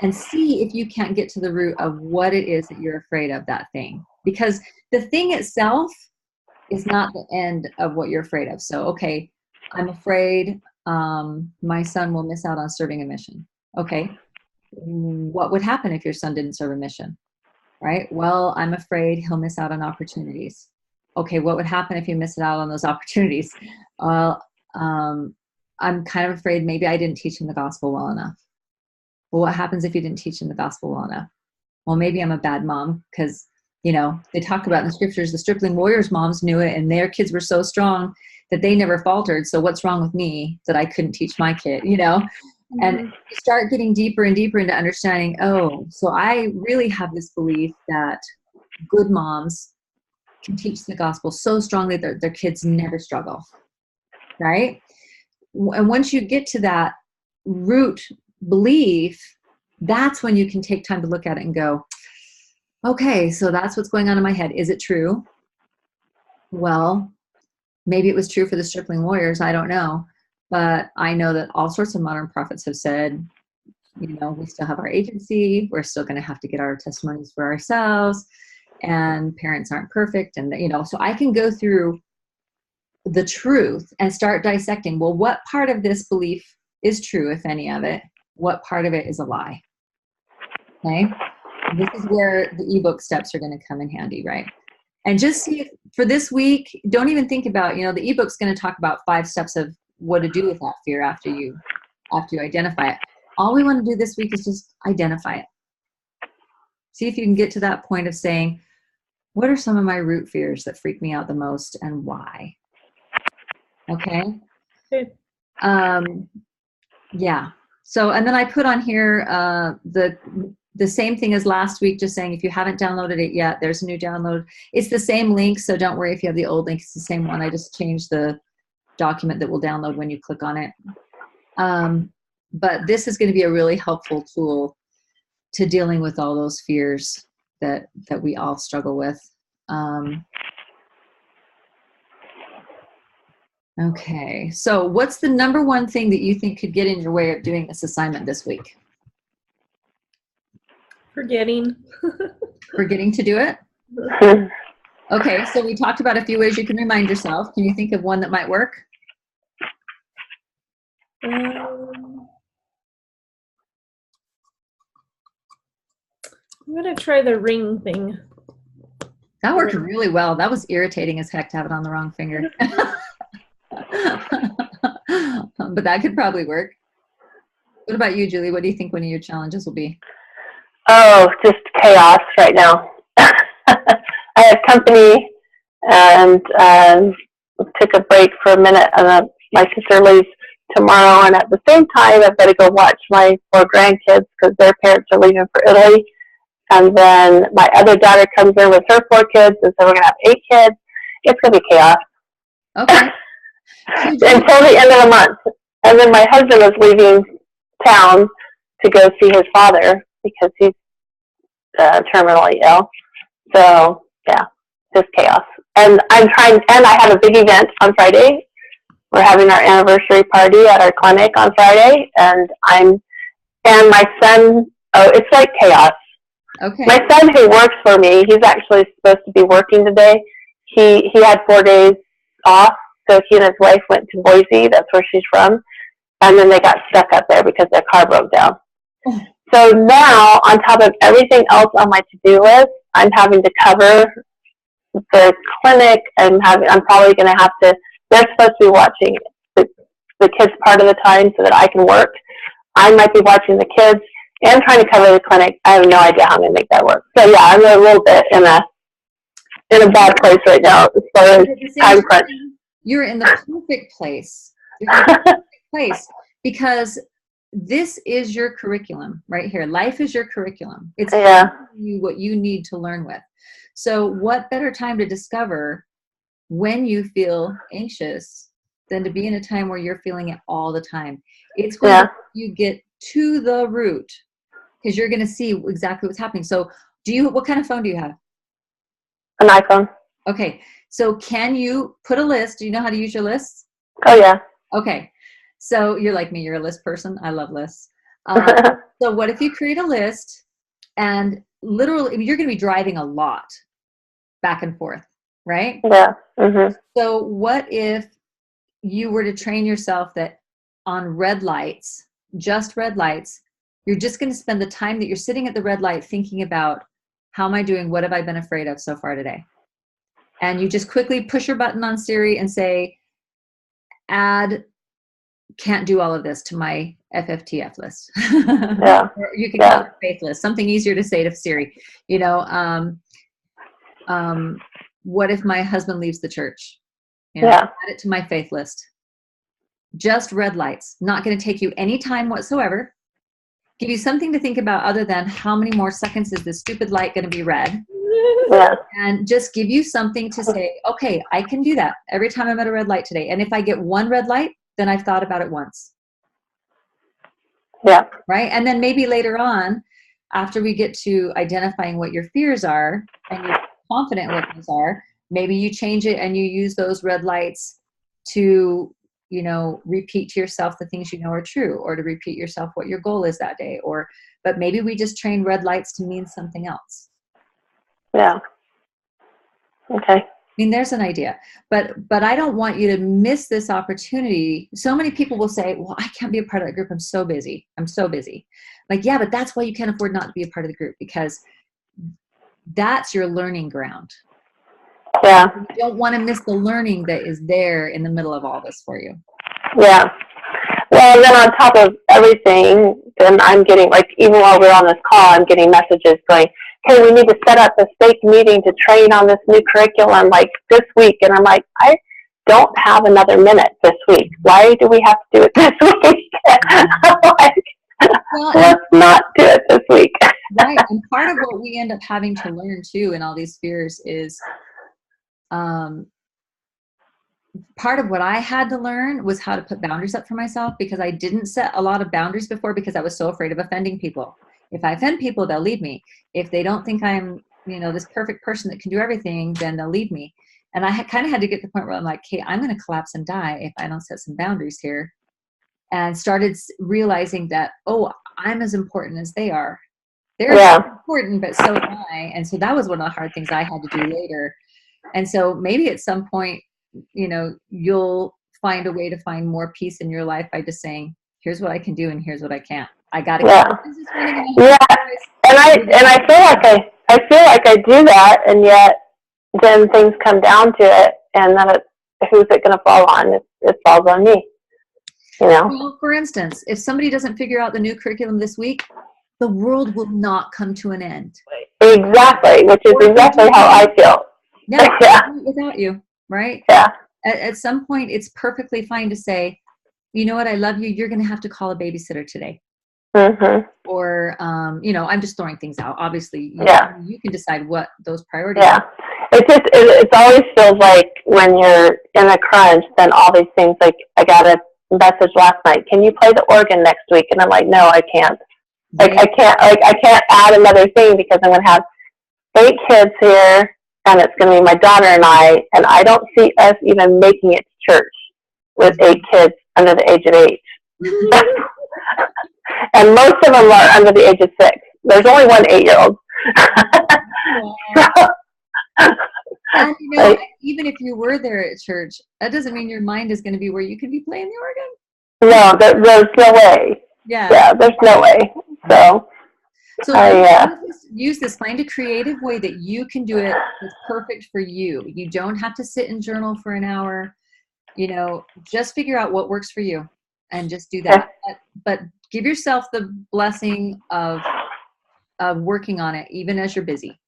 and see if you can't get to the root of what it is that you're afraid of, that thing. Because the thing itself is not the end of what you're afraid of. So, okay, I'm afraid my son will miss out on serving a mission. Okay, what would happen if your son didn't serve a mission? Right? Well, I'm afraid he'll miss out on opportunities. Okay, what would happen if you miss out on those opportunities? Well, I'm kind of afraid maybe I didn't teach him the gospel well enough. Well, what happens if you didn't teach him the gospel well enough? Well, maybe I'm a bad mom because, they talk about in the scriptures, the stripling warriors' moms knew it and their kids were so strong that they never faltered. So what's wrong with me that I couldn't teach my kid, Mm-hmm. And you start getting deeper and deeper into understanding, so I really have this belief that good moms can teach the gospel so strongly that their kids never struggle, right? And once you get to that root belief, that's when you can take time to look at it and go, okay, so that's what's going on in my head. Is it true? Well, maybe it was true for the stripling warriors. I don't know. But I know that all sorts of modern prophets have said, we still have our agency. We're still going to have to get our testimonies for ourselves. And parents aren't perfect. And, so I can go through the truth and start dissecting, well, what part of this belief is true, if any of it? What part of it is a lie? Okay. This is where the ebook steps are going to come in handy, right? And just see if, for this week, don't even think about, the ebook's going to talk about 5 steps of what to do with that fear after you identify it. All we want to do this week is just identify it. See if you can get to that point of saying, what are some of my root fears that freak me out the most and why? Okay. Good. Yeah. So, and then I put on here the same thing as last week, just saying if you haven't downloaded it yet, there's a new download. It's the same link, so don't worry if you have the old link. It's the same one. I just changed the document that will download when you click on it. But this is going to be a really helpful tool to dealing with all those fears that we all struggle with. Okay, so what's the number one thing that you think could get in your way of doing this assignment this week? Forgetting. Forgetting to do it? Okay, so we talked about a few ways you can remind yourself. Can you think of one that might work? I'm going to try the ring thing. That worked really well. That was irritating as heck to have it on the wrong finger. But that could probably work. What about you, Julie? What do you think one of your challenges will be? Oh, just chaos right now. I have company and took a break for a minute, and my sister leaves tomorrow, and at the same time I've got to go watch my 4 grandkids because their parents are leaving for Italy. And then my other daughter comes in with her 4 kids, and so we're going to have 8 kids. it's going to be chaos. Okay. Until the end of the month. And then my husband is leaving town to go see his father because he's terminally ill. So, yeah, just chaos. And I have a big event on Friday. We're having our anniversary party at our clinic on Friday, and my son, it's like chaos. Okay. My son who works for me, he's actually supposed to be working today. He had 4 days off, so he and his wife went to Boise, that's where she's from, and then they got stuck up there because their car broke down. So now, on top of everything else on my to-do list, I'm having to cover the clinic, and I'm probably going to have to, they're supposed to be watching the kids part of the time so that I can work. I might be watching the kids and trying to cover the clinic. I have no idea how I'm going to make that work. So yeah, I'm a little bit in a bad place right now as far as time crunch. You're in the perfect place. You're in the perfect place because this is your curriculum right here. Life is your curriculum. It's you what you need to learn with. So what better time to discover when you feel anxious than to be in a time where you're feeling it all the time. It's when you get to the root, because you're going to see exactly what's happening. So what kind of phone do you have? An iPhone. Okay. So can you put a list? Do you know how to use your lists? Oh, yeah. Okay. So you're like me. You're a list person. I love lists. So what if you create a list and literally you're going to be driving a lot back and forth, right? Yeah. Mm-hmm. So what if you were to train yourself that on red lights, just red lights, you're just going to spend the time that you're sitting at the red light thinking about how am I doing? What have I been afraid of so far today? And you just quickly push your button on Siri and say, add can't do all of this to my FFTF list. Yeah. Or you can call it faith list, something easier to say to Siri. What if my husband leaves the church? Add it to my faith list. Just red lights, not going to take you any time whatsoever. Give you something to think about other than how many more seconds is this stupid light going to be red? Yeah. And just give you something to say, okay, I can do that every time I'm at a red light today. And if I get one red light, then I've thought about it once. Yeah. Right? And then maybe later on, after we get to identifying what your fears are and you're confident what those are, maybe you change it and you use those red lights to, repeat to yourself the things you know are true, or to repeat yourself what your goal is that day. But maybe we just train red lights to mean something else. Yeah. Okay. There's an idea, but I don't want you to miss this opportunity. So many people will say, well, I can't be a part of that group. I'm so busy. Like, yeah, but that's why you can't afford not to be a part of the group, because that's your learning ground. Yeah. You don't want to miss the learning that is there in the middle of all this for you. Yeah. Well, and then on top of everything, then I'm getting, like, even while we're on this call, I'm getting messages going, hey, we need to set up a stake meeting to train on this new curriculum, like, this week. And I'm like, I don't have another minute this week. Why do we have to do it this week? Let's not do it this week. Right. And part of what we end up having to learn, too, in all these fears is part of what I had to learn was how to put boundaries up for myself, because I didn't set a lot of boundaries before because I was so afraid of offending people. If I offend people, they'll leave me. If they don't think I'm, this perfect person that can do everything, then they'll leave me. And I kind of had to get to the point where I'm like, hey, I'm going to collapse and die if I don't set some boundaries here. And started realizing that, oh, I'm as important as they are. They're important, but so am I. And so that was one of the hard things I had to do later. And so maybe at some point, you'll find a way to find more peace in your life by just saying, here's what I can do and here's what I can't. I got to keep business running. Yeah. And I feel like I do that, and yet then things come down to it, and then who's it going to fall on? It falls on me. Well, for instance, if somebody doesn't figure out the new curriculum this week, the world will not come to an end. Exactly, which is exactly how I feel. Yeah. Without you, right? Yeah. At some point, it's perfectly fine to say, you know what, I love you. You're going to have to call a babysitter today. Mm-hmm. Or, I'm just throwing things out. Obviously, you can decide what those priorities are. it always feels like when you're in a crunch, then all these things, like I got a message last night, can you play the organ next week? And I'm like, no, I can't. Like I can't add another thing because I'm going to have 8 kids here, and it's going to be my daughter and I don't see us even making it to church with 8 kids under the age of 8. And most of them are under the age of 6. There's only one 8-year-old. And you know, even if you were there at church, that doesn't mean your mind is going to be where you could be playing the organ. No, there's no way. Yeah, there's no way. So use this. Find a creative way that you can do it that's perfect for you. You don't have to sit and journal for an hour. You know, just figure out what works for you and just do that. But give yourself the blessing of working on it, even as you're busy.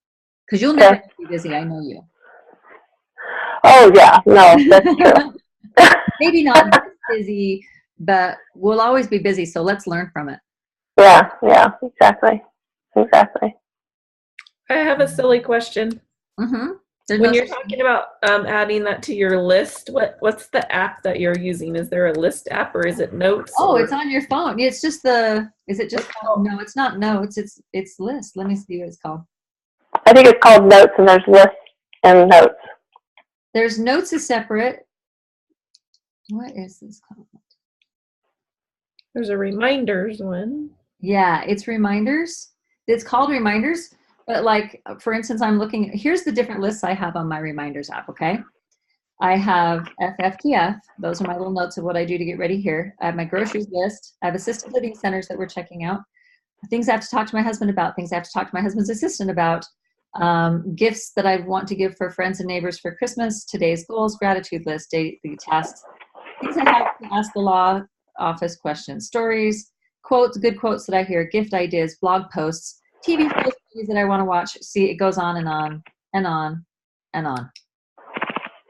Because you'll never be busy. I know you. Oh, yeah. No, that's true. Maybe not busy, but we'll always be busy. So let's learn from it. Yeah, exactly. I have a silly question. When you're talking about adding that to your list, what's the app that you're using? Is there a list app or is it Notes? Oh, it's on your phone. It's just is it just called? No, it's not Notes. It's List. Let me see what it's called. I think it's called Notes, and there's List and Notes. There's Notes is separate. What is this called? There's a Reminders one. Yeah, it's Reminders. It's called Reminders, but like, for instance, here's the different lists I have on my Reminders app, okay? I have FFTF. Those are my little notes of what I do to get ready here. I have my groceries list. I have assisted living centers that we're checking out. Things I have to talk to my husband about. Things I have to talk to my husband's assistant about. Gifts that I want to give for friends and neighbors for Christmas. Today's goals, gratitude list, daily tasks. Things I have to ask the law office questions. Stories. Quotes, good quotes that I hear, gift ideas, blog posts, TV shows, movies that I want to watch. See, it goes on and on and on and on.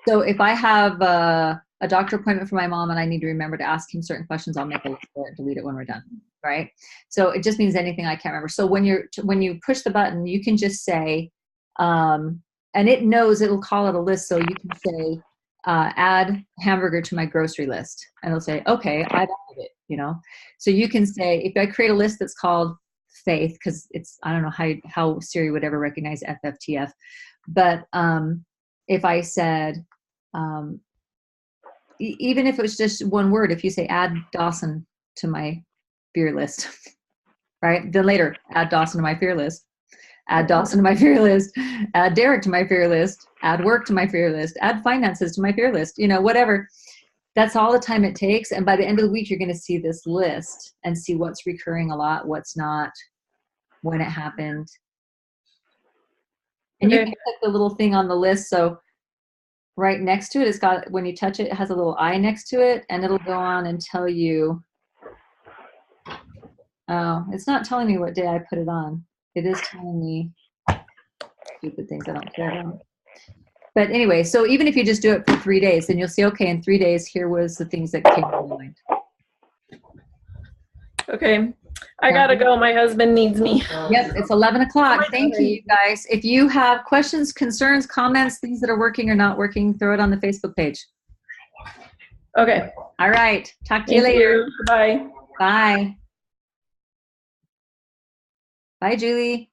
So if I have a doctor appointment for my mom and I need to remember to ask him certain questions, I'll make a list for it and delete it when we're done, right? So it just means anything I can't remember. So when you push the button, you can just say, and it knows, it'll call it a list. So you can say, add hamburger to my grocery list, and it'll say, okay, I've added it, you know. So you can say, if I create a list that's called faith, because I don't know how Siri would ever recognize FFTF, but if I said, even if it was just one word, if you say add Dawson to my fear list, right? Then later, add Dawson to my fear list. Add Dawson to my fear list, add Derek to my fear list, add work to my fear list, add finances to my fear list, you know, whatever. That's all the time it takes. And by the end of the week, you're going to see this list and see what's recurring a lot, what's not, when it happened. And you can click the little thing on the list. So right next to it, when you touch it, it has a little eye next to it, and it'll go on and tell you, oh, it's not telling me what day I put it on. It is telling me stupid things I don't care about. But anyway, so even if you just do it for 3 days, then you'll see, okay, in 3 days, here was the things that came to mind. Okay. I gotta go. My husband needs me. Yep, it's 11 o'clock. Thank you, guys. If you have questions, concerns, comments, things that are working or not working, throw it on the Facebook page. Okay. All right. Talk to you later. Bye. Bye. Bye, Julie.